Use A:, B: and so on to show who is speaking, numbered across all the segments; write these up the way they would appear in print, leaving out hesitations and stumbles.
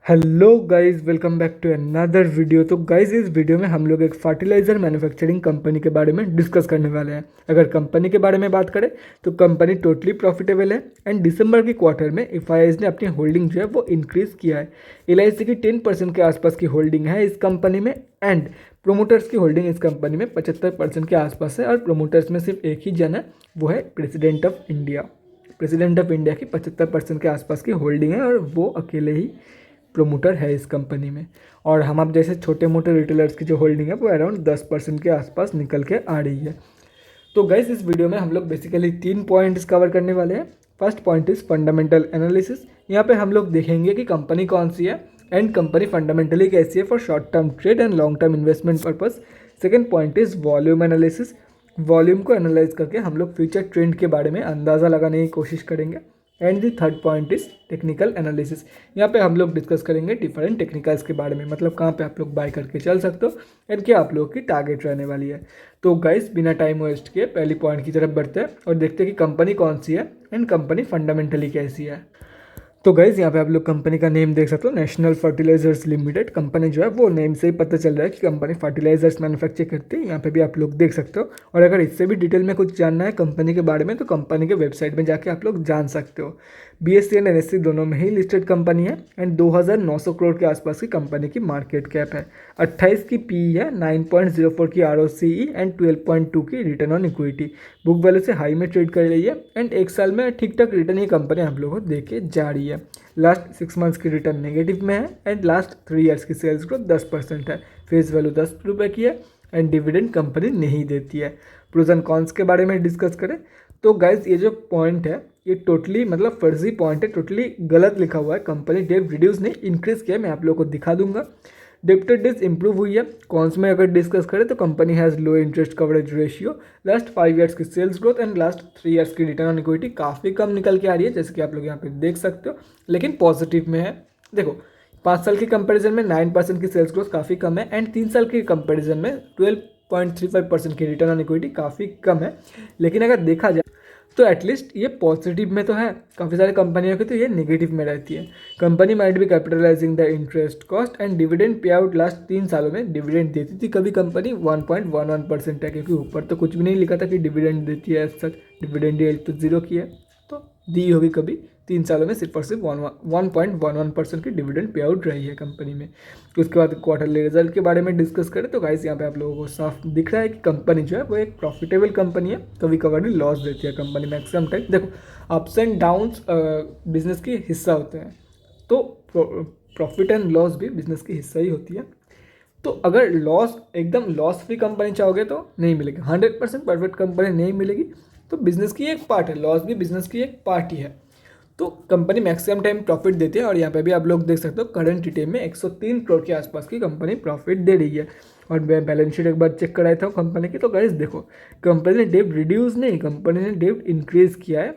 A: Hello guys, welcome back to another video. तो guys, इस वीडियो में हम लोग एक फर्टिलाइज़र मैन्युफैक्चरिंग कंपनी के बारे में डिस्कस करने वाले हैं। अगर कंपनी के बारे में बात करें तो कंपनी टोटली प्रॉफिटेबल है एंड दिसंबर के क्वार्टर में एफआईआईज ने अपनी होल्डिंग जो है वो इंक्रीज़ किया है। एलआईसी की 10% के आसपास की होल्डिंग है इस कंपनी में एंड प्रोमोटर्स की होल्डिंग इस कंपनी में 75% के आसपास है और प्रोमोटर्स में सिर्फ एक ही जन है, वो है president of India. President of India की 75% के आसपास की होल्डिंग है और वो अकेले ही प्रोमोटर है इस कंपनी में। और हम आप जैसे छोटे मोटे रिटेलर्स की जो होल्डिंग है वो अराउंड 10% के आसपास निकल के आ रही है। तो गाइस, इस वीडियो में हम लोग बेसिकली 3 पॉइंट्स कवर करने वाले हैं। First point is fundamental analysis. यहाँ पे हम लोग देखेंगे कि कंपनी कौन सी है एंड कंपनी फंडामेंटली कैसी है for short term trade and long term investment purpose. Second point is volume analysis. Volume को एनालाइज करके हम लोग फ्यूचर ट्रेंड के बारे में अंदाज़ा लगाने की कोशिश करेंगे। And the third point is technical analysis. यहाँ पे हम लोग डिस्कस करेंगे डिफरेंट टेक्निकल्स के बारे में, मतलब कहाँ पे आप लोग बाय करके चल सकते हो एंड क्या आप लोगों की टारगेट रहने वाली है। तो गाइस, बिना टाइम वेस्ट किए पहली पॉइंट की तरफ बढ़ते हैं और देखते हैं कि कंपनी कौन सी है एंड कंपनी फंडामेंटली कैसी है। तो गाइज़, यहाँ पे आप लोग कंपनी का नेम देख सकते हो, नेशनल फर्टिलाइजर्स लिमिटेड। कंपनी जो है वो नेम से ही पता चल रहा है कि कंपनी फर्टिलाइजर्स मैन्युफैक्चर करती है। यहाँ पे भी आप लोग देख सकते हो। और अगर इससे भी डिटेल में कुछ जानना है कंपनी के बारे में तो कंपनी के वेबसाइट में जाके आप लोग जान सकते हो। बीएससी एंड एनएससी दोनों में ही लिस्टेड कंपनी है एंड 2900 करोड़ के आसपास की कंपनी की मार्केट कैप है। 28 की पी है, 9.04 की आरओसीई एंड 12.2 की return on equity. Book value से हाई में ट्रेड कर रही है एंड एक साल में ठीक ठाक रिटर्न ये कंपनी आप लोगों को दे के जा रही है। लास्ट 6 मंथ्स की रिटर्न नेगेटिव में है एंड लास्ट 3 ईयर्स की सेल्स ग्रोथ 10% है। फेस वैल्यू 10 रुपये की है एंड डिविडेंड कंपनी नहीं देती है। प्रोज एंड कॉन्स के बारे में डिस्कस करें तो गाइज, ये जो पॉइंट है ये टोटली मतलब फर्जी पॉइंट है, टोटली गलत लिखा हुआ है। कंपनी डेट रिड्यूस नहीं इंक्रीज किया, मैं आप लोगों को दिखा दूंगा। डेप्टर डेज इंप्रूव हुई है। कॉन्स में अगर डिस्कस करें तो company has low interest coverage ratio, last 5 years की sales growth and last 3 years की रिटर्न ऑन इक्विटी काफ़ी कम निकल के आ रही है, जैसे कि आप लोग यहाँ पे देख सकते हो, लेकिन पॉजिटिव में है। देखो, 5 साल की कंपैरिजन में 9% की सेल्स ग्रोथ काफ़ी कम है एंड 3 साल की कंपैरिजन में 12.35% की रिटर्न ऑन इक्विटी काफ़ी कम है। लेकिन अगर देखा जाए तो एटलीस्ट ये पॉजिटिव में तो है। काफ़ी सारे कंपनियों की तो ये नेगेटिव में रहती है। कंपनी माइट भी capitalising the interest cost and dividend pay out last 3 सालों में डिविडेंड देती थी कभी कंपनी 1.11% है, क्योंकि ऊपर तो कुछ भी नहीं लिखा था कि डिविडेंड देती है। एज सच डिविडेंड यील्ड तो 0 की है, तो दी होगी कभी 3 सालों में सिर्फ और सिर्फ 1.11% की डिविडेंड पे आउट रही है कंपनी में। उसके बाद क्वार्टरली रिजल्ट के बारे में डिस्कस करें तो गाइस, यहाँ पे आप लोगों को साफ दिख रहा है कि कंपनी जो है वो एक प्रॉफिटेबल कंपनी है। कभी कभार भी लॉस देती है कंपनी, मैक्सिमम टाइम। देखो, अप्स एंड डाउन्स बिजनेस की हिस्सा होते हैं, तो प्रॉफिट एंड लॉस भी बिजनेस की हिस्सा ही होती है। तो अगर लॉस एकदम लॉस फ्री कंपनी चाहोगे तो नहीं मिलेगी, 100% परफेक्ट कंपनी नहीं मिलेगी। तो बिजनेस की एक पार्ट है, लॉस भी बिजनेस की एक पार्ट ही है। तो कंपनी मैक्सिमम टाइम प्रॉफिट देती है और यहाँ पे भी आप लोग देख सकते हो करंट रिटेल में 103 करोड़ के आसपास की कंपनी प्रॉफिट दे रही है। और मैं बैलेंस शीट एक बार चेक कराया था कंपनी की, तो गाइस देखो, कंपनी ने डेब्ट रिड्यूस नहीं, कंपनी ने डेब्ट इंक्रीज किया है।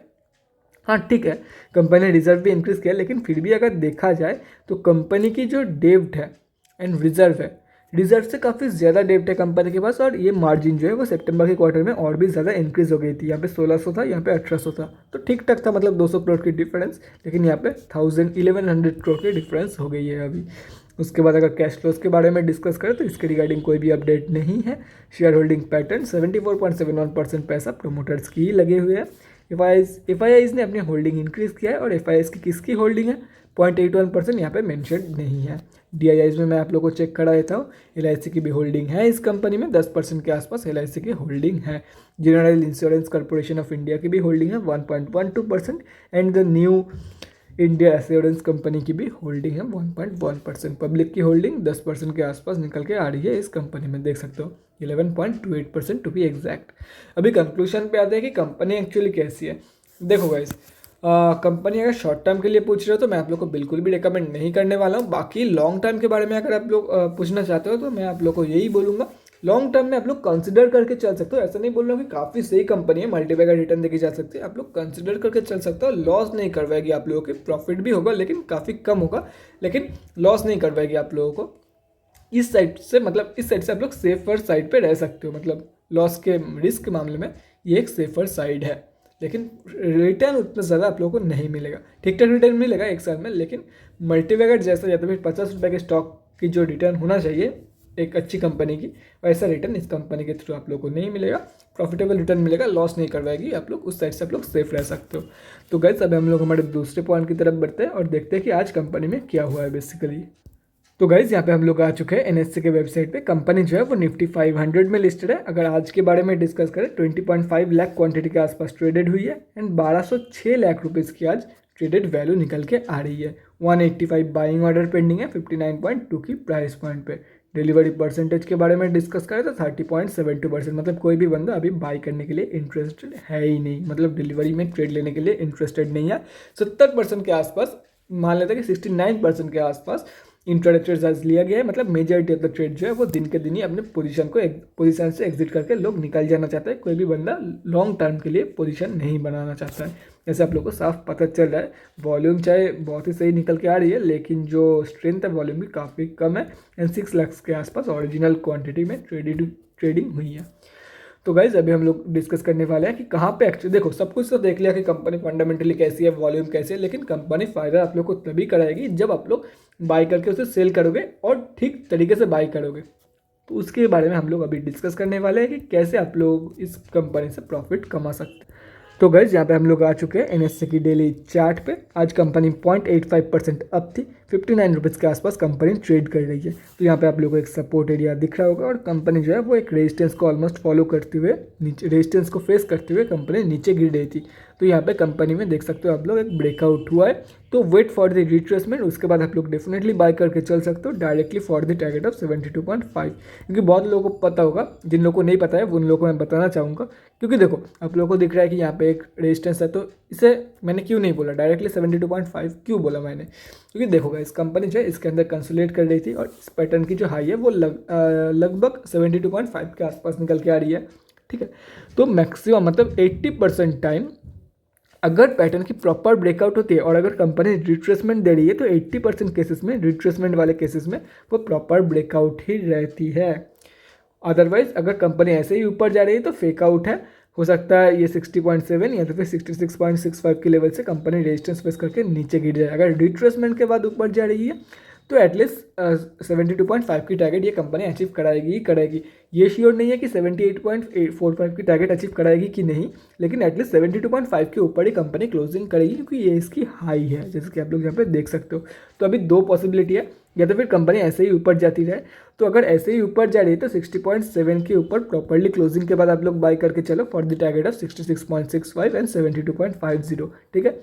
A: हाँ ठीक है, कंपनी ने रिजर्व भी इंक्रीज किया है, लेकिन फिर भी अगर देखा जाए तो कंपनी की जो डेब्ट है एंड रिजर्व है, रिजर्व से काफ़ी ज़्यादा डेब्ट है कंपनी के पास। और ये मार्जिन जो है वो सितंबर के क्वार्टर में और भी ज़्यादा इंक्रीज हो गई थी। यहाँ पे 1600 था, यहाँ पे 1800 था, तो ठीक ठाक था, मतलब 200 करोड़ की डिफरेंस। लेकिन यहाँ पे 1100 करोड़ की डिफरेंस हो गई है अभी। उसके बाद अगर कैश फ्लोज के बारे में डिस्कस करें तो इसके रिगार्डिंग कोई भी अपडेट नहीं है। शेयर होल्डिंग पैटर्न 74.71% पैसा प्रोमोटर्स की ही लगे हुए हैं। एफआईआईज ने अपनी होल्डिंग इंक्रीज किया है और एफआईआईज की किसकी होल्डिंग है 0.81% यहाँ पे मेंशन नहीं है। डीआईआईज में मैं आप लोगों को चेक करा देता हूँ। एलआईसी की भी होल्डिंग है इस कंपनी में, 10% के आसपास एलआईसी की होल्डिंग है। General insurance corporation of India की भी होल्डिंग है 1.12% and the new India assurance company की भी होल्डिंग है 1.1%। पब्लिक की होल्डिंग 10% के आसपास निकल के आ रही है इस कंपनी में, देख सकते हो 11.28% टू बी एग्जैक्ट। अभी कंक्लूजन पे आते हैं कि कंपनी एक्चुअली कैसी है। देखो गाइस, कंपनी अगर शॉर्ट टर्म के लिए पूछ रहे हो तो मैं आप लोग को बिल्कुल भी रिकमेंड नहीं करने वाला हूँ। बाकी लॉन्ग टर्म के बारे में अगर आप लोग पूछना चाहते हो तो मैं आप लोग को यही बोलूँगा, लॉन्ग टर्म में आप लोग कंसिडर करके चल सकते हो। ऐसा नहीं बोल रहा हूँ कि काफ़ी सही कंपनी है, मल्टीपल रिटर्न देखी जा सकती है, आप लोग कंसिडर करके चल सकते हो। लॉस नहीं करवाएगी आप लोगों की, प्रॉफिट भी होगा लेकिन काफ़ी कम होगा, लेकिन लॉस नहीं करवाएगी आप लोगों को। इस साइड से मतलब इस साइड से आप लोग सेफर साइड पे रह सकते हो, मतलब लॉस के रिस्क के मामले में ये एक सेफर साइड है। लेकिन रिटर्न उतना ज़्यादा आप लोगों को नहीं मिलेगा। ठीक ठाक रिटर्न मिलेगा एक साल में, लेकिन मल्टीबैगर जैसा या तो फिर 50 रुपये के स्टॉक की जो रिटर्न होना चाहिए एक अच्छी कंपनी की, वैसा रिटर्न इस कंपनी के थ्रू आप लोगों को नहीं मिलेगा। प्रॉफिटेबल रिटर्न मिलेगा, लॉस नहीं करवाएगी आप लोग, उस साइड से आप लोग सेफ रह सकते हो। तो गाइस अब हम लोग हमारे दूसरे पॉइंट की तरफ बढ़ते हैं और देखते हैं कि आज कंपनी में क्या हुआ है बेसिकली। तो गाइज यहाँ पे हम लोग आ चुके हैं एनएससी के वेबसाइट पे। कंपनी जो है वो निफ्टी 500 में लिस्टेड है। अगर आज के बारे में डिस्कस करें 20.5 लाख क्वांटिटी के आसपास ट्रेडेड हुई है एंड 1206 लाख रुपीज़ की आज ट्रेडेड वैल्यू निकल के आ रही है। 185 बाइंग ऑर्डर पेंडिंग है 59.2 की प्राइस पॉइंट पे। डिलीवरी परसेंटेज के बारे में डिस्कस करें तो 30.72%, मतलब कोई भी बंदा अभी बाई करने के लिए इंटरेस्टेड है ही नहीं, मतलब डिलीवरी में ट्रेड लेने के लिए इंटरेस्टेड नहीं है। 70% के आसपास, मान लेते हैं कि 69% के आसपास इंट्राडे ट्रेड आज लिया गया है, मतलब मेजॉरिटी ऑफ द ट्रेड जो है वो दिन के दिन ही अपने पोजीशन से एग्जिट करके लोग निकल जाना चाहते हैं। कोई भी बंदा लॉन्ग टर्म के लिए पोजीशन नहीं बनाना चाहता है, जैसे आप लोग को साफ पता चल रहा है। वॉल्यूम चाहे बहुत ही सही निकल के आ रही है, लेकिन जो स्ट्रेंथ है वॉल्यूम भी काफ़ी कम है एंड 6 लाख के आसपास ओरिजिनल क्वान्टिटी में ट्रेडिंग हुई है। तो गाइज अभी हम लोग डिस्कस करने वाले हैं कि कहाँ पे एक्चुअली, देखो सब कुछ तो देख लिया कि कंपनी फंडामेंटली कैसी है, वॉल्यूम कैसे है, लेकिन कंपनी फ़ायदा आप लोग को तभी कराएगी जब आप लोग बाई करके उसे सेल करोगे और ठीक तरीके से बाई करोगे। तो उसके बारे में हम लोग अभी डिस्कस करने वाले हैं कि कैसे आप लोग इस कंपनी से प्रॉफिट कमा सकते हैं। तो गाइज यहाँ पे हम लोग आ चुके हैं एनएससी की डेली चार्ट पे। आज कंपनी 0.85% अप थी, 59 रुपीज़ के आसपास कंपनी ट्रेड कर रही है। तो यहाँ पे आप लोगों को एक सपोर्ट एरिया दिख रहा होगा और कंपनी जो है वो एक रेजिस्टेंस को ऑलमोस्ट फॉलो करते हुए नीचे, रेजिस्टेंस को फेस करते हुए कंपनी नीचे गिर रही थी। तो यहाँ पे कंपनी में देख सकते हो आप लोग एक ब्रेकआउट हुआ है, तो वेट फॉर द रिट्रेसमेंट, उसके बाद आप लोग डेफिनेटली बाय करके चल सकते हो directly for the target of 72.5। क्योंकि बहुत लोगों को पता होगा, जिन लोगों को नहीं पता है उन लोगों को मैं बताना चाहूँगा। क्योंकि देखो आप लोगों को दिख रहा है कि यहाँ पे एक रेजिस्टेंस है, तो इसे मैंने क्यों नहीं बोला डायरेक्टली 72.5 क्यों बोला मैंने, क्योंकि देखो इस कंपनी जो है इसके अंदर कंसोलिडेट कर रही थी और इस पैटर्न की जो हाई है वो लगभग 72.5 के आसपास निकल के आ रही है। ठीक है, तो मैक्सिमम मतलब 80% टाइम अगर पैटर्न की प्रॉपर ब्रेकआउट होती है और अगर कंपनी रिट्रेसमेंट दे रही है तो 80% केसेस में, रिट्रेसमेंट वाले केसेस में वो प्रॉपर ब्रेकआउट ही रहती है। अदरवाइज अगर कंपनी ऐसे ही ऊपर जा रही है तो फेक आउट है, हो सकता है ये 60.7 या तो फिर 66.65 के लेवल से कंपनी रेजिस्टेंस फेस करके नीचे गिर जाए। अगर रिट्रेसमेंट के बाद ऊपर जा रही है तो एटलीस्ट 72.5 की टारगेट ये कंपनी अचीव कराएगी ही कराएगी। ये श्योर नहीं है कि 78.45 की टारगेट अचीव कराएगी कि नहीं, लेकिन एटलीस्ट 72.5 के ऊपर ही कंपनी क्लोजिंग करेगी, क्योंकि ये इसकी हाई है जैसे कि आप लोग यहाँ पे देख सकते हो। तो अभी दो पॉसिबिलिटी है, या तो फिर कंपनी ऐसे ही ऊपर जाती रहे, तो अगर ऐसे ही ऊपर जा रही है तो 60.7 के ऊपर प्रॉपरली क्लोजिंग के बाद आप लोग बाई करके चलो for the target of 66.65 and 72.50। ठीक है,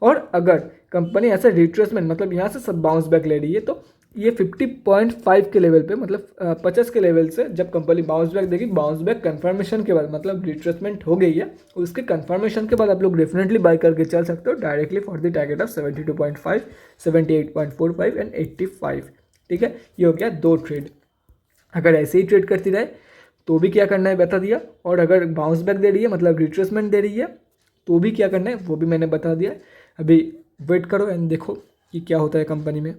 A: और अगर कंपनी ऐसा रिट्रेसमेंट मतलब यहाँ से सब बाउंस बैक ले रही है तो ये 50.5 के लेवल पे, मतलब 50 के लेवल से जब कंपनी बाउंस बैक देगी, बाउंस बैक कंफर्मेशन के बाद, मतलब रिट्रेसमेंट हो गई है, उसके कंफर्मेशन के बाद आप लोग डेफिनेटली बाई करके चल सकते हो directly for the target of 72.5, 78.45 and 85। ठीक है, ये हो गया दो ट्रेड। अगर ऐसे ही ट्रेड करती रहे तो भी क्या करना है बता दिया, और अगर बाउंस बैक दे रही है मतलब रिट्रेसमेंट दे रही है तो भी क्या करना है वो भी मैंने बता दिया। अभी वेट करो एंड देखो कि क्या होता है कंपनी में।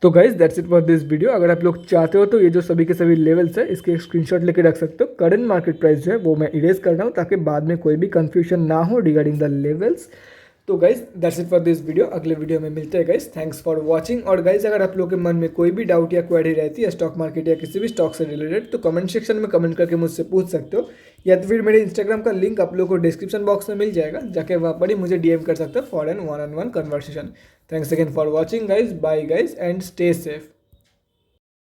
A: तो guys that's it for this video. अगर आप लोग चाहते हो तो ये जो सभी के सभी लेवल्स है इसके एक स्क्रीनशॉट लेके रख सकते हो। करंट मार्केट प्राइस जो है वो मैं इरेज कर रहा हूँ ताकि बाद में कोई भी कंफ्यूजन ना हो रिगार्डिंग द लेवल्स। तो guys that's it for this video. अगले वीडियो में मिलते हैं गाइज। Thanks for watching. और गाइज अगर आप लोगों के मन में कोई भी डाउट या क्वेरी रहती है स्टॉक मार्केट या किसी भी स्टॉक से रिलेटेड तो कमेंट सेक्शन में कमेंट करके मुझसे पूछ सकते हो, या तो फिर मेरे इंस्टाग्राम का लिंक आप लोगों को डिस्क्रिप्शन बॉक्स में मिल जाएगा, जाके वहाँ पर ही मुझे डीएम कर सकते हो for an 1-on-1 conversation. Thanks again for watching guys, bye guys and stay safe.